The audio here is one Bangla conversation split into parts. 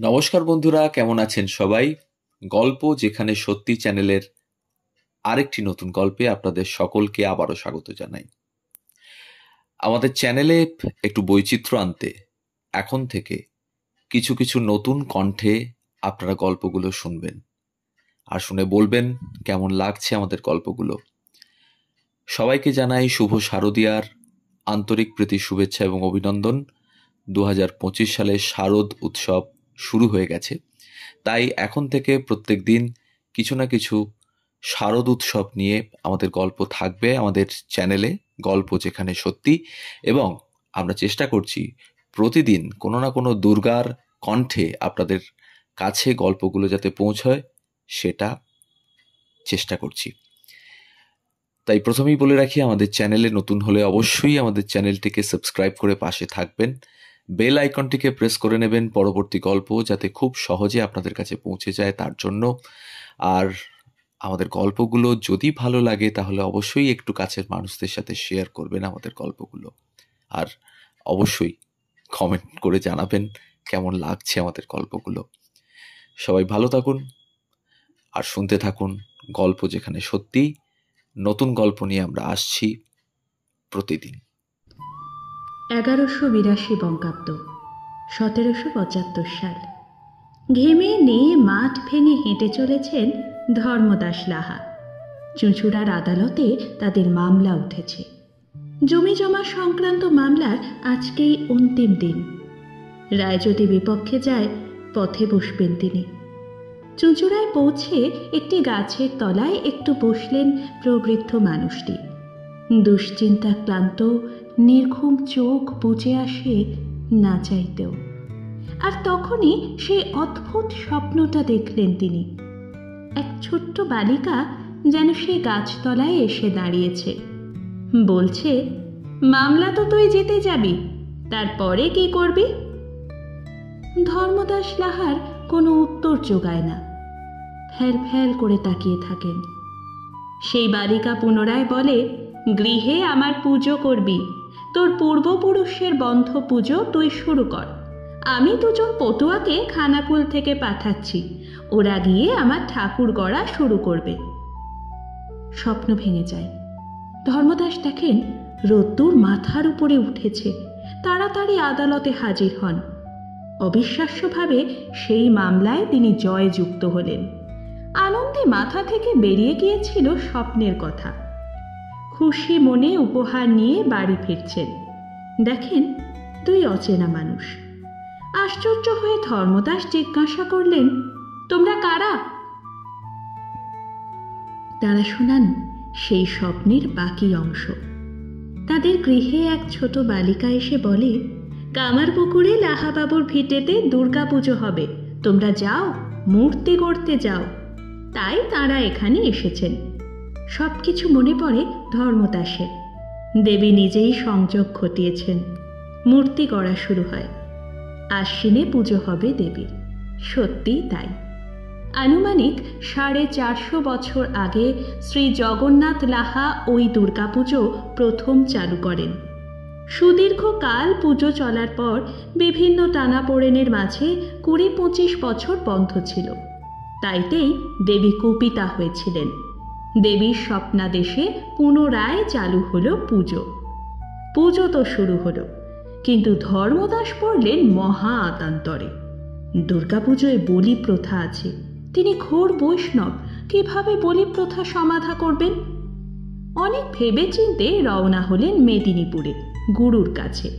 নমস্কার বন্ধুরা, কেমন আছেন সবাই? গল্প যেখানে সত্যি চ্যানেলের আরেকটি নতুন গল্পে আপনাদের সকলকে আবারও স্বাগত জানাই। আমাদের চ্যানেলে একটু বৈচিত্র্য আনতে এখন থেকে কিছু কিছু নতুন কণ্ঠে আপনারা গল্পগুলো শুনবেন আর শুনে বলবেন কেমন লাগছে আমাদের গল্পগুলো। সবাইকে জানাই শুভ শারদীয়ার আন্তরিক প্রীতি শুভেচ্ছা এবং অভিনন্দন। 2025 সালের শারদ উৎসব শুরু হয়ে গেছে, তাই এখন থেকে প্রত্যেক দিন কিছু না কিছু শারদ উৎসব নিয়ে আমাদের গল্প থাকবে আমাদের চ্যানেলে, গল্প যেখানে সত্যি। এবং আমরা চেষ্টা করছি প্রতিদিন কোনো না কোনো দুর্গার কণ্ঠে আপনাদের কাছে গল্পগুলো যাতে পৌঁছয় সেটা চেষ্টা করছি। তাই প্রথমেই বলে রাখি, আমাদের চ্যানেলে নতুন হলে অবশ্যই আমাদের চ্যানেলটিকে সাবস্ক্রাইব করে পাশে থাকবেন, বেল আইকনটিকে প্রেস করে নেবেন পরবর্তী গল্প যাতে খুব সহজে আপনাদের কাছে পৌঁছে যায় তার জন্য। আর আমাদের গল্পগুলো যদি ভালো লাগে তাহলে অবশ্যই একটু কাছের মানুষদের সাথে শেয়ার করবেন আমাদের গল্পগুলো, আর অবশ্যই কমেন্ট করে জানাবেন কেমন লাগছে আমাদের গল্পগুলো। সবাই ভালো থাকুন আর শুনতে থাকুন গল্প যেখানে সত্যি। নতুন গল্প নিয়ে আমরা আসছি প্রতিদিন। 1182 বঙ্গাব্দ, 1775 সাল। ঘেমে নিয়ে মাঠ ভেঙে হেঁটে চলেছেন ধর্মদাস লাহা। চুঁচুড়ার আদালতে তাদের মামলা উঠেছে। জমি জমা সংক্রান্ত মামলার আজকেই অন্তিম দিন। রায় যদি বিপক্ষে যায় পথে বসবেন তিনি। চুঁচুড়ায় পৌঁছে একটি গাছের তলায় একটু বসলেন প্রবৃদ্ধ মানুষটি। দুশ্চিন্তা ক্লান্ত নির্ঘুম চোখ বুজে আসে না চাইতেও। আর তখনই সেই অদ্ভুত স্বপ্নটা দেখলেন তিনি। এক ছোট্ট বালিকা যেন সেই গাছতলায় এসে দাঁড়িয়েছে, বলছে, মামলা তো তুই জিতে যাবি, তারপরে কি করবি? ধর্মদাস লাহার কোনো উত্তর জোগায় না, ফ্যাল ফ্যাল করে তাকিয়ে থাকেন। সেই বালিকা পুনরায় বলে, গৃহে আমার পুজো করবি, তোর পূর্বপুরুষের বন্ধ পুজো তুই শুরু কর। আমি দুজন পটুয়াকে খানাকুল থেকে পাঠাচ্ছি, ওরা গিয়ে আমার ঠাকুর গড়া শুরু করবে। স্বপ্ন ভেঙে যায়। ধর্মদাস দেখেন রোদ্দুর মাথার উপরে উঠেছে। তাড়াতাড়ি আদালতে হাজির হন। অবিশ্বাস্যভাবে সেই মামলায় তিনি জয়যুক্ত হলেন। আনন্দে মাথা থেকে বেরিয়ে গিয়েছিল স্বপ্নের কথা। খুশি মনে উপহার নিয়ে বাড়ি ফিরছেন। দেখেন দুই অচেনা মানুষ। আশ্চর্য হয়ে ধর্মদাস জিজ্ঞাসা করলেন, তোমরা কারা? তারা শোনান সেই স্বপ্নের বাকি অংশ। তাদের গৃহে এক ছোট বালিকা এসে বলে, কামারপুকুরে লাহাবাবুর ভিটেতে দুর্গা পুজো হবে, তোমরা যাও, মূর্তি গড়তে যাও। তাই তারা এখানে এসেছেন। সবকিছু মনে পড়ে ধর্মদাসের। দেবী নিজেই সংযোগ ঘটিয়েছেন। মূর্তি গড়া শুরু হয়। আশ্বিনে পুজো হবে দেবীর। সত্যিই তাই। আনুমানিক 450 বছর আগে শ্রী জগন্নাথ লাহা ওই দুর্গাপুজো প্রথম চালু করেন। সুদীর্ঘকাল পুজো চলার পর বিভিন্ন টানাপোড়েনের মাঝে 20-25 বছর বন্ধ ছিল। তাইতেই দেবী কুপিতা হয়েছিলেন। দেবীর স্বপ্নাদেশে পুনরায় চালু হলো পুজো। পুজো তো শুরু হলো, কিন্তু ধর্মদাস পড়লেন মহা আতান্তরে। দুর্গাপুজোয় বলি প্রথা আছে। তিনি ঘোর বৈষ্ণব, কিভাবে বলি প্রথা সমাধা করবেন? অনেক ভেবে চিন্তে রওনা হলেন মেদিনীপুরে, গুরুর কাছে।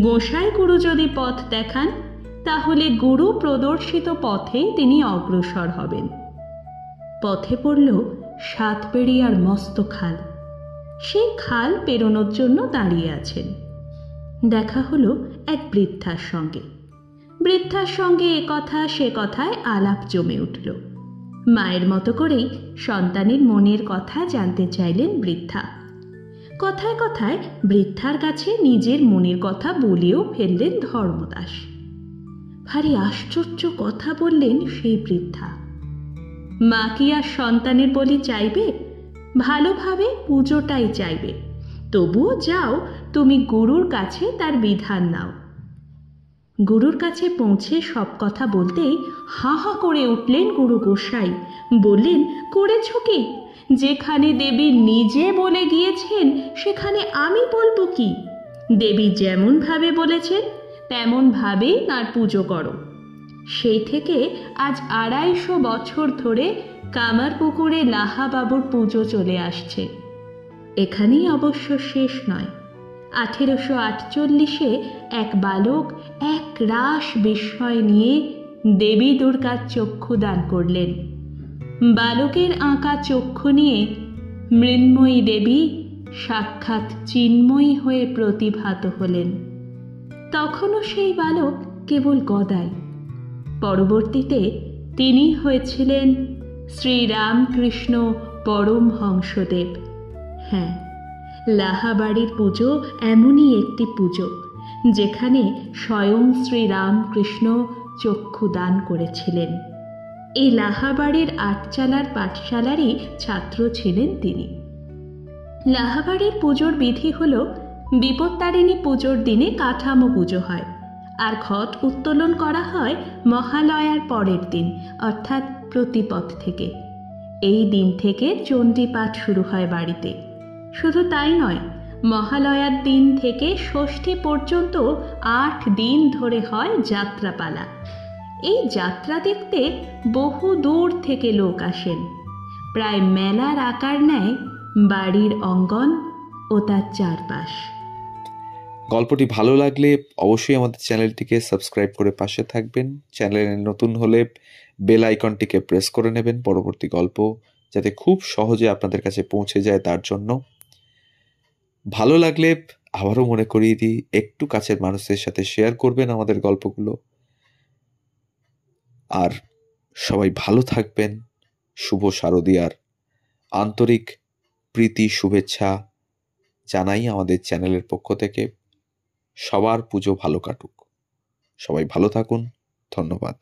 গোসাই গুরু যদি পথ দেখান, তাহলে গুরু প্রদর্শিত পথেই তিনি অগ্রসর হবেন। পথে পড়ল সাতপেড়িয়ার মস্ত খাল। সেই খাল পেরোনোর জন্য দাঁড়িয়ে আছেন। দেখা হলো এক বৃদ্ধার সঙ্গে। বৃদ্ধার সঙ্গে এ কথা সে কথায় আলাপ জমে উঠল। মায়ের মতো করেই সন্তানের মনের কথা জানতে চাইলেন বৃদ্ধা। কথায় কথায় বৃদ্ধার কাছে নিজের মনের কথা বলেও ফেললেন ধর্মদাস। ভারী আশ্চর্য কথা বললেন সেই বৃদ্ধা। মা কি আর সন্তানের বলি চাইবে? ভালোভাবে পুজোটাই চাইবে। তবুও যাও, তুমি গুরুর কাছে তার বিধান নাও। গুরুর কাছে পৌঁছে সব কথা বলতেই হা হা করে উঠলেন গুরু গোসাই। বললেন, করেছ কি? যেখানে দেবী নিজে বলে গিয়েছেন সেখানে আমি বলবো কি? দেবী যেমন ভাবে বলেছেন তেমন ভাবেই তাঁর পুজো করো। সেই থেকে আজ ২৫০ বছর ধরে কামারপুকুরে লাহা বাবুর পুজো চলে আসছে। এখানেই অবশ্য শেষ নয়। ১৮৪৮-এ এক বালক এক রাস বিস্ময় নিয়ে দেবী দুর্গার চক্ষু দান করলেন। বালকের আঁকা চক্ষু নিয়ে মৃন্ময়ী দেবী সাক্ষাৎ চিন্ময়ী হয়ে প্রতিভাত হলেন। তখনও সেই বালক কেবল গদাই। পরবর্তীতে তিনি হয়েছিলেন শ্রীরামকৃষ্ণ পরমহংসদেব। হ্যাঁ, লাহাবাড়ির পুজো এমনই একটি পুজো যেখানে স্বয়ং শ্রীরামকৃষ্ণ চক্ষু দান করেছিলেন। এই লাহাবাড়ির আটচালার পাঠশালারই ছাত্র ছিলেন তিনি। লাহাবাড়ির পুজোর বিধি হল, বিপত্তারিণী পুজোর দিনে কাঠামো পুজো হয়, আর ঘট উত্তোলন করা হয় মহালয়ার পরের দিন, অর্থাৎ প্রতিপদ থেকে। এই দিন থেকে চণ্ডী পাঠ শুরু হয় বাড়িতে। শুধু তাই নয়, মহালয়ার দিন থেকে ষষ্ঠী পর্যন্ত ৮ দিন ধরে হয় যাত্রাপালা। এই যাত্রা দেখতে বহু দূর থেকে লোক আসেন। প্রায় মেলার আকার নেয় বাড়ির অঙ্গন ও তার চারপাশ। গল্পটি ভালো লাগলে অবশ্যই আমাদের চ্যানেলটিকে সাবস্ক্রাইব করে পাশে থাকবেন। চ্যানেলে নতুন হলে বেল আইকনটিকে প্রেস করে নেবেন পরবর্তী গল্প যাতে খুব সহজে আপনাদের কাছে পৌঁছে যায় তার জন্য। ভালো লাগলে আবারও মনে করিয়ে দিই, একটু কাছের মানুষদের সাথে শেয়ার করবেন আমাদের গল্পগুলো। আর সবাই ভালো থাকবেন। শুভ শারদীয়ার আন্তরিক প্রীতি শুভেচ্ছা জানাই আমাদের চ্যানেলের পক্ষ থেকে। সবার পুজো ভালো কাটুক। সবাই ভালো থাকুন। ধন্যবাদ।